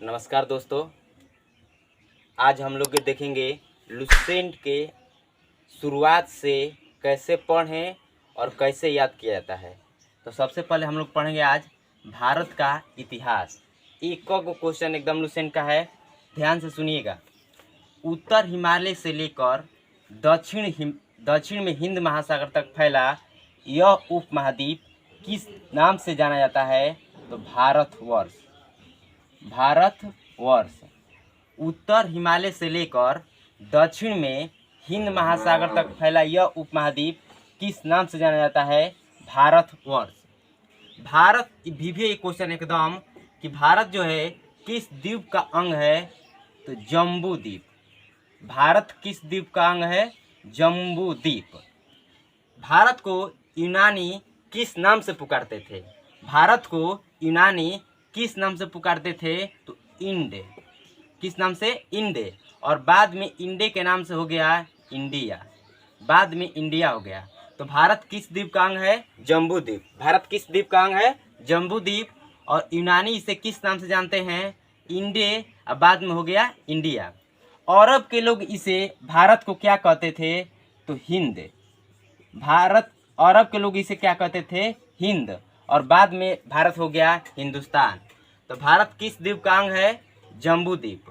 नमस्कार दोस्तों, आज हम लोग देखेंगे लुसेंट के शुरुआत से कैसे पढ़ें और कैसे याद किया जाता है। तो सबसे पहले हम लोग पढ़ेंगे आज भारत का इतिहास। एक क्वेश्चन एकदम लुसेंट का है, ध्यान से सुनिएगा। उत्तर हिमालय से लेकर दक्षिण में हिंद महासागर तक फैला यह उपमहाद्वीप किस नाम से जाना जाता है? तो भारतवर्ष। भारतवर्ष। उत्तर हिमालय से लेकर दक्षिण में हिंद महासागर तक फैला यह उपमहाद्वीप किस नाम से जाना जाता है? भारतवर्ष। भारत भी एक क्वेश्चन एकदम कि भारत जो है किस द्वीप का अंग है? तो जम्बू द्वीप। भारत किस द्वीप का अंग है? जम्बू द्वीप। भारत को यूनानी किस नाम से पुकारते थे? भारत को यूनानी किस नाम से पुकारते थे? तो इंडे। किस नाम से? इंडे। और बाद में इंडे के नाम से हो गया इंडिया। बाद में इंडिया हो गया। तो भारत किस द्वीप का अंग है? जम्बू द्वीप। भारत किस द्वीप का अंग है? जम्बू द्वीप। और यूनानी इसे किस नाम से जानते हैं? इंडे। और बाद में हो गया इंडिया। अरब के लोग इसे भारत को क्या कहते थे? तो हिंद। भारत अरब के लोग इसे क्या कहते थे? हिंद। और बाद में भारत हो गया हिंदुस्तान। तो भारत किस द्वीप का अंग है? जम्बू द्वीप।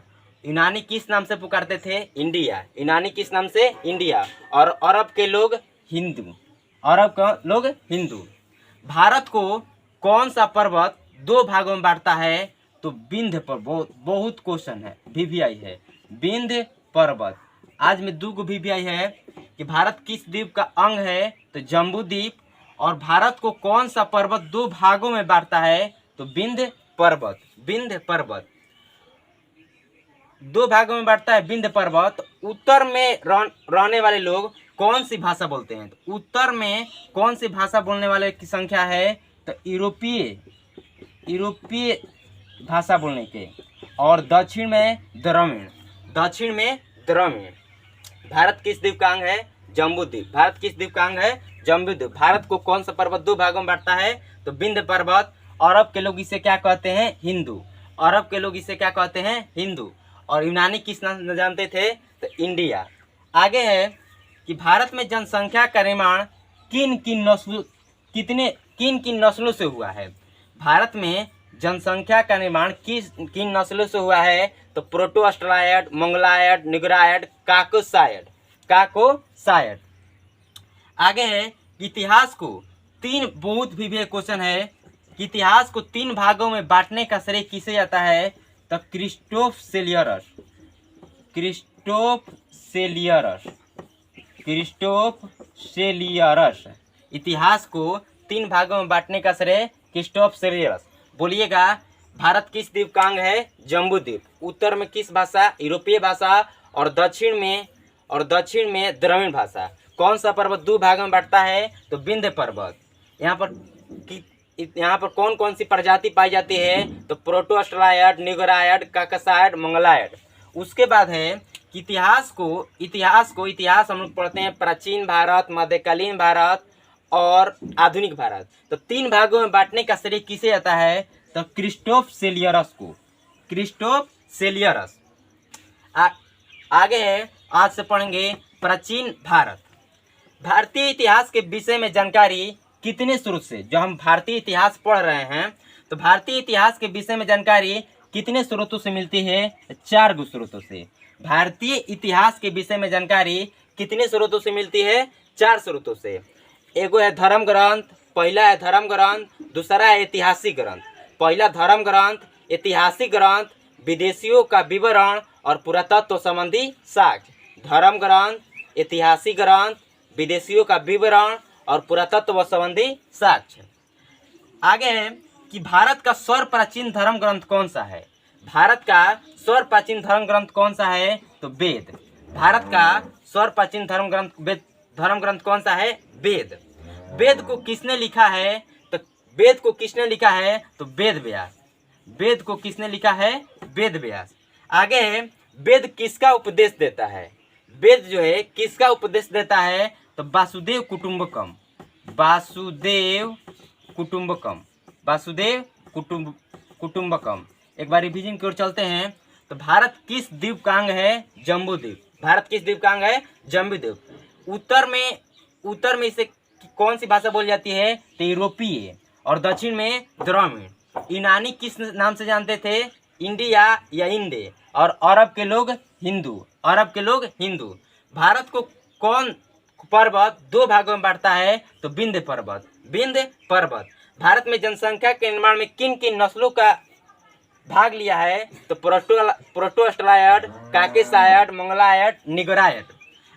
यूनानी किस नाम से पुकारते थे? इंडिया। यूनानी किस नाम से? इंडिया। और अरब के लोग हिंदू। अरब का लोग हिंदू। भारत को कौन सा पर्वत दो भागों में बांटता है? तो विंध्य पर्वत। बहुत क्वेश्चन है, वीवीआई है। विंध्य पर्वत। आज में दो वीवीआई है कि भारत किस द्वीप का अंग है? तो जम्बू द्वीप। और भारत को कौन सा पर्वत दो भागों में बांटता है? तो विंध्य पर्वत। विंध्य पर्वत दो भागों में बांटता है विंध्य पर्वत। उत्तर में रहने वाले लोग कौन सी भाषा बोलते हैं? तो उत्तर में कौन सी भाषा बोलने वाले की संख्या है? तो यूरोपीय भाषा बोलने के। और दक्षिण में द्रविड़। दक्षिण में द्रविड़। भारत किस द्वीप का अंग है? जम्बू द्वीप। भारत किस द्वीप का अंग है? जम्बू द्वीप। भारत को कौन सा पर्वत दो भागों में बांटता है? तो विंध्य पर्वत। अरब के लोग इसे क्या कहते हैं? हिंदू। अरब के लोग इसे क्या कहते हैं? हिंदू। और यूनानी किस नाम से जानते थे? तो इंडिया। आगे है कि भारत में जनसंख्या का निर्माण किन किन नस्लों से हुआ है? भारत में जनसंख्या का निर्माण किन नस्लों से हुआ है? तो प्रोटो ऑस्ट्रेलायड, मंगोलायड, निग्रायड, काकोसायड। आगे है इतिहास को तीन, बहुत भी क्वेश्चन है, इतिहास को तीन भागों में बांटने का श्रेय किसे जाता है? तो क्रिस्टोफ सेलियरस। क्रिस्टोफ सेलियरस। इतिहास को तीन भागों में बांटने का श्रेय क्रिस्टोफ सेलियरस। बोलिएगा, भारत किस द्वीप का अंग है? जम्बू द्वीप। उत्तर में किस भाषा? यूरोपीय भाषा। और दक्षिण में द्रविड़ भाषा। कौन सा पर्वत दो भाग में बांटता है? तो विंध्य पर्वत। यहाँ पर कौन कौन सी प्रजाति पाई जाती है? तो प्रोटो ऑस्ट्रेलायड, निग्रायड, काकोसायड, मंगोलायड। उसके बाद है कि इतिहास हम लोग पढ़ते हैं प्राचीन भारत, मध्यकालीन भारत और आधुनिक भारत। तो तीन भागों में बांटने का श्रेय किसे जाता है? तो क्रिस्टोफ सेलियरस को। क्रिस्टोफ सेलियरस। आगे है, आज से पढ़ेंगे प्राचीन भारत। भारतीय इतिहास के विषय में जानकारी कितने स्रोत से? जो हम भारतीय इतिहास पढ़ रहे हैं, तो भारतीय इतिहास के विषय में जानकारी कितने स्रोतों से मिलती है? 4 स्रोतों से। भारतीय इतिहास के विषय में जानकारी कितने स्रोतों से मिलती है? 4 स्रोतों से। एगो है धर्म ग्रंथ। पहला है धर्म ग्रंथ, दूसरा है ऐतिहासिक ग्रंथ। पहला धर्म ग्रंथ, ऐतिहासिक ग्रंथ, विदेशियों का विवरण और पुरातत्व संबंधी साक्ष्य। धर्म ग्रंथ, ऐतिहासिक ग्रंथ, विदेशियों का विवरण और पुरातत्व संबंधी साक्ष्य। आगे है कि भारत का सर्वप्राचीन धर्म ग्रंथ कौन सा है? भारत का सर्वप्राचीन धर्म ग्रंथ कौन सा है? तो वेद। भारत का सर्वप्राचीन धर्म ग्रंथ कौन सा है? वेद। वेद को किसने लिखा है? तो वेद को किसने लिखा है? तो वेद व्यास। वेद को किसने लिखा है? वेद व्यास। आगे है, वेद किसका उपदेश देता है? वेद जो है किसका उपदेश देता है? तो वासुदेव कुटुंबकम। वासुदेव कुटुंबकम। एक बार रिवीजन की ओर चलते हैं। तो भारत किस द्वीप का अंग है? जम्बू द्वीप। भारत किस द्वीप का अंग है? जम्बू द्वीप। उत्तर में इसे कौन सी भाषा बोली जाती है? तो यूरोपीय। और दक्षिण में द्रविड़। यूनानी किस नाम से जानते थे? इंडिया या इंडे। और अरब के लोग हिंदू। भारत को कौन पर्वत दो भागों में बांटता है? तो विंध्य पर्वत। भारत में जनसंख्या के निर्माण में किन किन नस्लों का भाग लिया है? तो प्रोटोस्टलायड, काकेसायड, मंगलायड, निगरायड।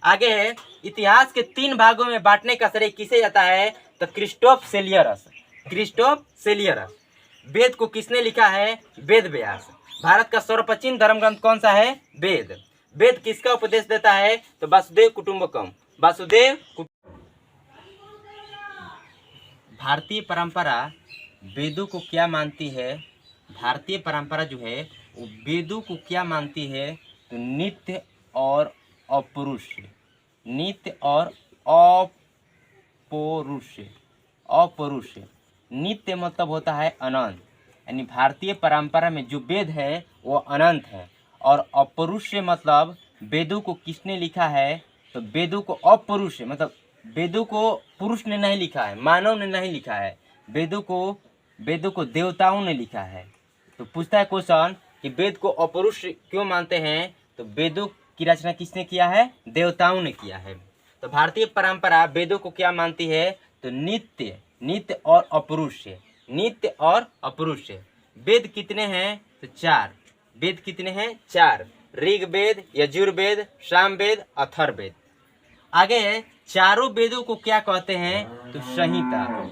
आगे है, इतिहास के 3 भागों में बांटने का श्रेय किसे जाता है? तो क्रिस्टोफ सेलियरस। वेद को किसने लिखा है? वेद व्यास। भारत का सर्वप्राचीन धर्म ग्रंथ कौन सा है? वेद किसका उपदेश देता है? तो वासुदेव कुटुंबकम। भारतीय परंपरा वेदों को क्या मानती है? भारतीय परंपरा जो है वो वेदों को क्या मानती है? तो नित्य और अपौरुषेय। नित्य मतलब होता है अनंत, यानी भारतीय परंपरा में जो वेद है वो अनंत है। और अपौरुषेय मतलब वेदों को किसने लिखा है? तो वेदों को अपौरुषेय मतलब वेदों को पुरुष ने नहीं लिखा है, मानव ने नहीं लिखा है, वेदों को देवताओं ने लिखा है। तो पूछता है क्वेश्चन कि वेद को अपौरुषेय क्यों मानते हैं? तो वेदों की रचना किसने किया है? देवताओं ने किया है। तो भारतीय परंपरा वेदों को क्या मानती है? तो नित्य और अपौरुषेय। वेद कितने हैं? तो 4। वेद कितने हैं? 4। ऋग्वेद, यजुर्वेद, सामवेद, अथर्ववेद। आगे है, चारों वेदों को क्या कहते हैं? तो संहिता।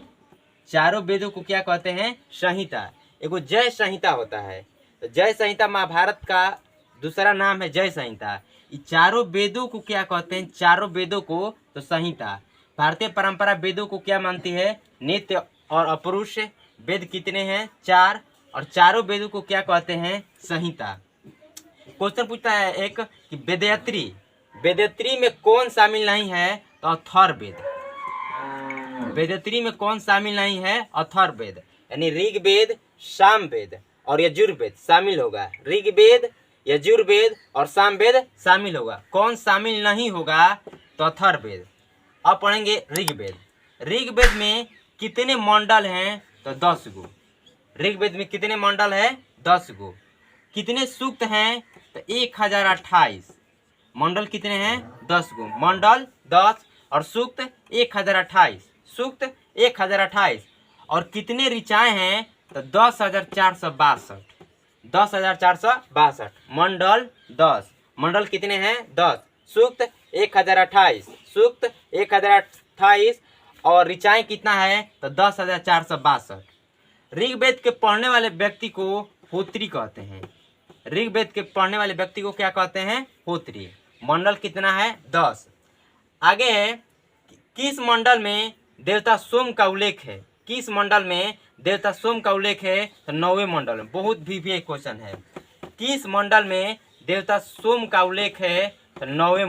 चारों वेदों को क्या कहते हैं? संहिता। एगो जय संहिता होता है। तो जय संहिता महाभारत का दूसरा नाम है जय संहिता। ये चारों वेदों को क्या कहते हैं? चारों वेदों को तो संहिता। भारतीय परंपरा वेदों को क्या मानती है? नित्य और अपौरुषेय। वेद कितने हैं? 4। और चारों वेदों को क्या कहते हैं? संहिता। क्वेश्चन पूछता है एक कि वेदत्री में कौन शामिल नहीं है? तो अथर्ववेद। वेदत्री में कौन शामिल नहीं है? अथर्ववेद। यानी ऋग्वेद, सामवेद और यजुर्वेद शामिल होगा। ऋग्वेद, यजुर्वेद और सामवेद शामिल होगा। कौन शामिल नहीं होगा? तो अथर्ववेद। अब पढ़ेंगे ऋग्वेद में कितने मंडल हैं? तो 10 गो। ऋग्वेद में कितने मंडल है? 10 गो। कितने सूक्त हैं? तो 1028। मंडल कितने हैं? 10 गो। मंडल 10 और सूक्त 1028। और कितने ऋचाएं हैं? तो 10,462। 10,462। मंडल 10। मंडल कितने हैं? 10। सूक्त 1028 और ऋचाएं कितना है? तो 10,462। ऋग्वेद के पढ़ने वाले व्यक्ति को होत्री कहते हैं। ऋग्वेद के पढ़ने वाले व्यक्ति को क्या कहते हैं? होत्री। मंडल कितना है? 10। आगे है, किस मंडल में देवता सोम का उल्लेख है? किस मंडल में देवता सोम का उल्लेख है? तो 9वें मंडल में। बहुत भी क्वेश्चन है। किस मंडल में देवता सोम का उल्लेख है? तो 9वें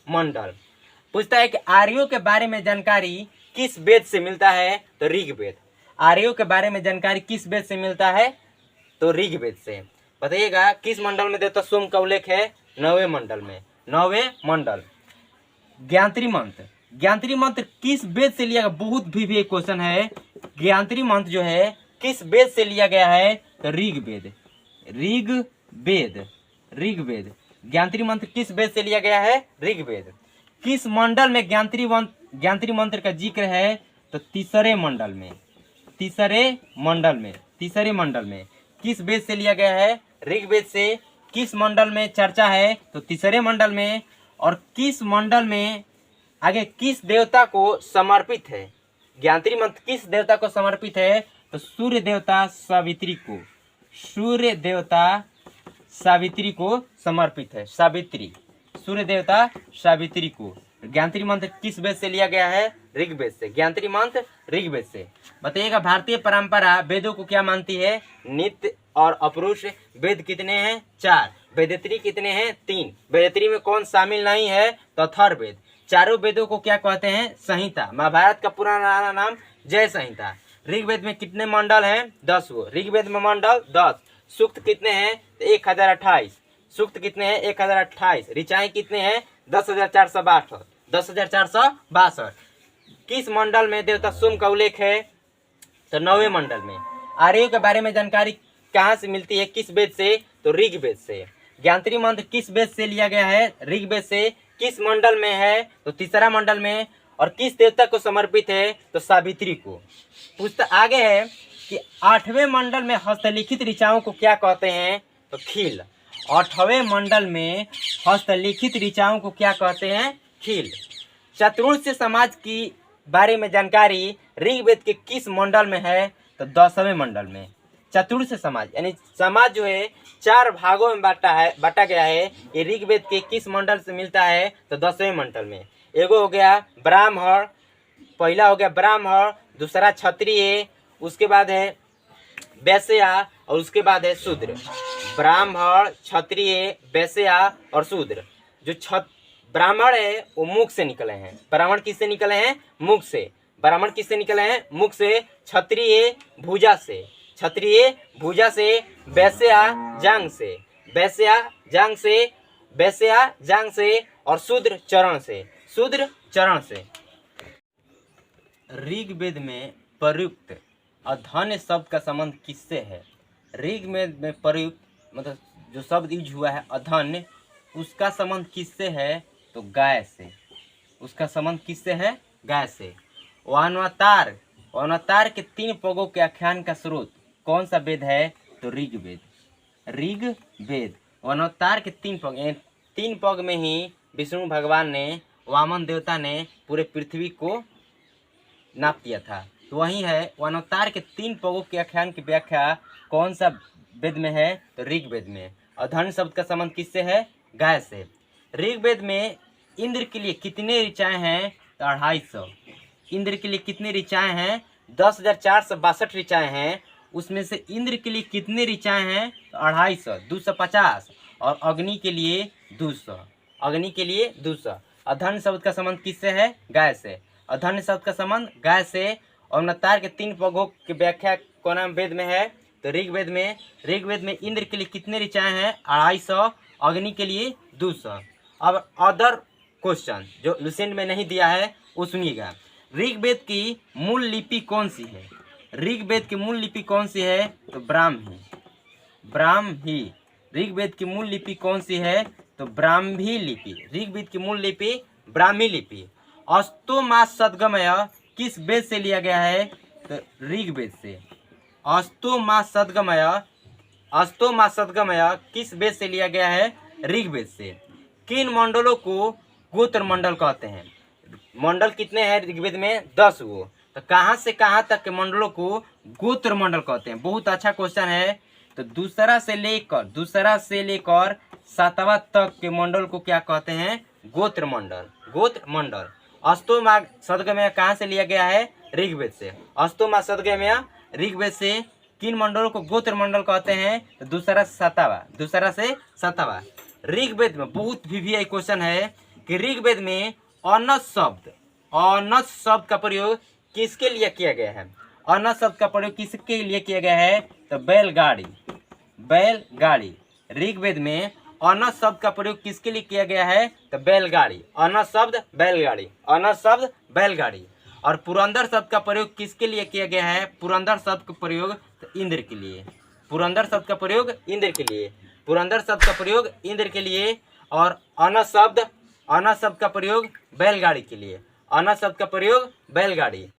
मंडल। पूछता है कि आर्यों के बारे में जानकारी किस वेद से मिलता है? तो ऋग्वेद। आर्यों के बारे में जानकारी किस वेद से मिलता है? तो ऋग्वेद से। बताइएगा किस मंडल में देवता सोम का उल्लेख है? 9वें मंडल में। 9वें मंडल। ज्ञात्री मंत्र किस वेद से लिया गया? बहुत भी क्वेश्चन है। ज्ञात्री मंत्र जो है किस वेद से लिया गया है? तो ऋग्वेद। ज्ञात्री मंत्र किस वेद से लिया गया है? ऋग्वेद। किस मंडल में ज्ञात्री मंत्र का जिक्र है? तो तीसरे मंडल में। किस वेद से लिया गया है? ऋग्वेद से। किस मंडल में चर्चा है? तो तीसरे मंडल में। और किस मंडल में आगे किस देवता को समर्पित है? ज्ञात्री मंत्र किस देवता को समर्पित है? तो सूर्य देवता सावित्री को समर्पित है। सूर्य देवता सावित्री को। ज्ञात्री मंत्र किस वेद से लिया गया है? ऋग्वेद से। ज्ञात्री मंत्र ऋग्वेद से। बताइएगा भारतीय परंपरा वेदों को क्या मानती है? नित्य और अपौरुषेय। वेद कितने हैं? 4। वेदत्री कितने हैं? 3। वेदत्री में कौन शामिल नहीं है? तो अथर्ववेद। चारों वेदों को क्या कहते हैं? संहिता। महाभारत का पुराना नाम जय संहिता। ऋग्वेद में कितने मंडल हैं? 10 गो। ऋग्वेद में मंडल 10। सूक्त कितने हैं? तो 1028। सूक्त कितने हैं? 1028। ऋचाएं कितने हैं? 10,462। 10,462। किस मंडल में देवता सोम का उल्लेख है? तो 9वें मंडल में। आर्यों के बारे में जानकारी कहाँ से मिलती है? किस वेद से? तो ऋग्वेद से। ज्ञात्री मंत्र किस वेद से लिया गया है? ऋग्वेद से। किस मंडल में है? तो तीसरा मंडल में। और किस देवता को समर्पित है? तो सावित्री को। पूछता आगे है कि 8वें मंडल में हस्तलिखित ऋचाओं को क्या कहते हैं? तो खील। 8वें मंडल में हस्तलिखित ऋचाओं को क्या कहते हैं? खील। चतुर्थ समाज की बारे में जानकारी ऋग्वेद के किस मंडल में है? तो 10वें मंडल में। चतुर्थ समाज यानी समाज जो है 4 भागों में बांटा गया है। ये ऋग्वेद के किस मंडल से मिलता है? तो 10वें मंडल में। एगो हो गया ब्राह्मण, पहला हो गया ब्राह्मण, दूसरा क्षत्रिय, उसके बाद है वैश्या और उसके बाद है शूद्र। ब्राह्मण, क्षत्रिय, वैश्या और शूद्र। जो ब्राह्मण है वो मुख से निकले हैं। ब्राह्मण किससे निकले हैं? मुख से। ब्राह्मण किससे निकले हैं? मुख से। क्षत्रिय भुजा से। क्षत्रिय भुजा से। वैश्या जांग से। वैश्या जांग से। वैश्या जांग से और शूद्र चरण से। शूद्र चरण से। ऋग्वेद में प्रयुक्त अधन्य शब्द का संबंध किससे है? ऋग्वेद में प्रयुक्त मतलब जो शब्द यूज हुआ है अधन्य, उसका संबंध किससे है? तो गाय से। उसका संबंध किससे है? गाय से। वनवतार। वनवतार के 3 पगों के आख्यान का स्रोत कौन सा वेद है? तो ऋग्वेद। ऋग्वेद। वनवतार के 3 पग, 3 पग में ही विष्णु भगवान ने, वामन देवता ने पूरे पृथ्वी को नाप दिया था। तो वही है वनवतार के 3 पगों के आख्यान की व्याख्या कौन सा वेद में है? तो ऋग्वेद में। अधन्य शब्द का संबंध किससे है? गाय से। ऋग्वेद में इंद्र के लिए कितने ऋचाएं हैं? तो 250। इंद्र के लिए कितने ऋचाएं हैं? 10,462 ऋचाएं हैं। उसमें से इंद्र के लिए कितने ऋचाएं हैं? तो 250, 250। और अग्नि के लिए 200। अग्नि के लिए 200। अधन्य शब्द का संबंध किससे है? गाय से। अधन्य शब्द का संबंध गाय से। और वनवतार के 3 पगों की व्याख्या कौन वेद में है? तो ऋग्वेद में। ऋग्वेद में इंद्र के लिए कितने ऋचाएं हैं? 250। अग्नि के लिए 200। अब अदर क्वेश्चन जो लुसेंट में नहीं दिया है वो सुनिएगा। ऋग्वेद की मूल लिपि कौन सी है? ऋग्वेद की मूल लिपि कौन सी है? तो ब्राह्मी। ब्राह्मी। ऋग्वेद की मूल लिपि कौन सी है? तो ब्राह्मी लिपि। ऋग्वेद की मूल लिपि ब्राह्मी लिपि। अस्तोमा सद्गमय किस वेद से लिया गया है? तो ऋग्वेद से। अस्तोमा सद्गमय। अस्तोमा सद्गमय किस वेद से लिया गया है? ऋग्वेद से। किन मंडलों को गोत्र मंडल कहते हैं? मंडल कितने हैं ऋग्वेद में? 10 गो। तो कहाँ से कहाँ तक के मंडलों को गोत्र मंडल कहते हैं? बहुत अच्छा क्वेश्चन है। तो दूसरा से लेकर 7वां तक के मंडल को क्या कहते हैं? गोत्र मंडल। गोत्र मंडल। अस्तोमा सद्गमय कहाँ से लिया गया है? ऋग्वेद से। अस्तोमा सद्गमय ऋग्वेद से। किन मंडलों को गोत्र मंडल कहते हैं? तो दूसरा से 7वां। ऋग्वेद में बहुत VVI क्वेश्चन है कि ऋग्वेद में अनस शब्द का प्रयोग किसके लिए किया गया है? अनस शब्द का प्रयोग किसके लिए किया गया है? तो बैलगाड़ी। बैलगाड़ी। ऋग्वेद में अनस शब्द का प्रयोग किसके लिए किया गया है? तो बैलगाड़ी। अनस शब्द बैलगाड़ी। अनस शब्द बैलगाड़ी। और पुरंदर शब्द का प्रयोग किसके लिए किया गया है? पुरंदर शब्द का प्रयोग तो इंद्र के लिए। पुरंदर शब्द का प्रयोग इंद्र के लिए। पुरंदर शब्द का प्रयोग इंद्र के लिए। और अनस शब्द का प्रयोग बैलगाड़ी के लिए। अनस शब्द का प्रयोग बैलगाड़ी।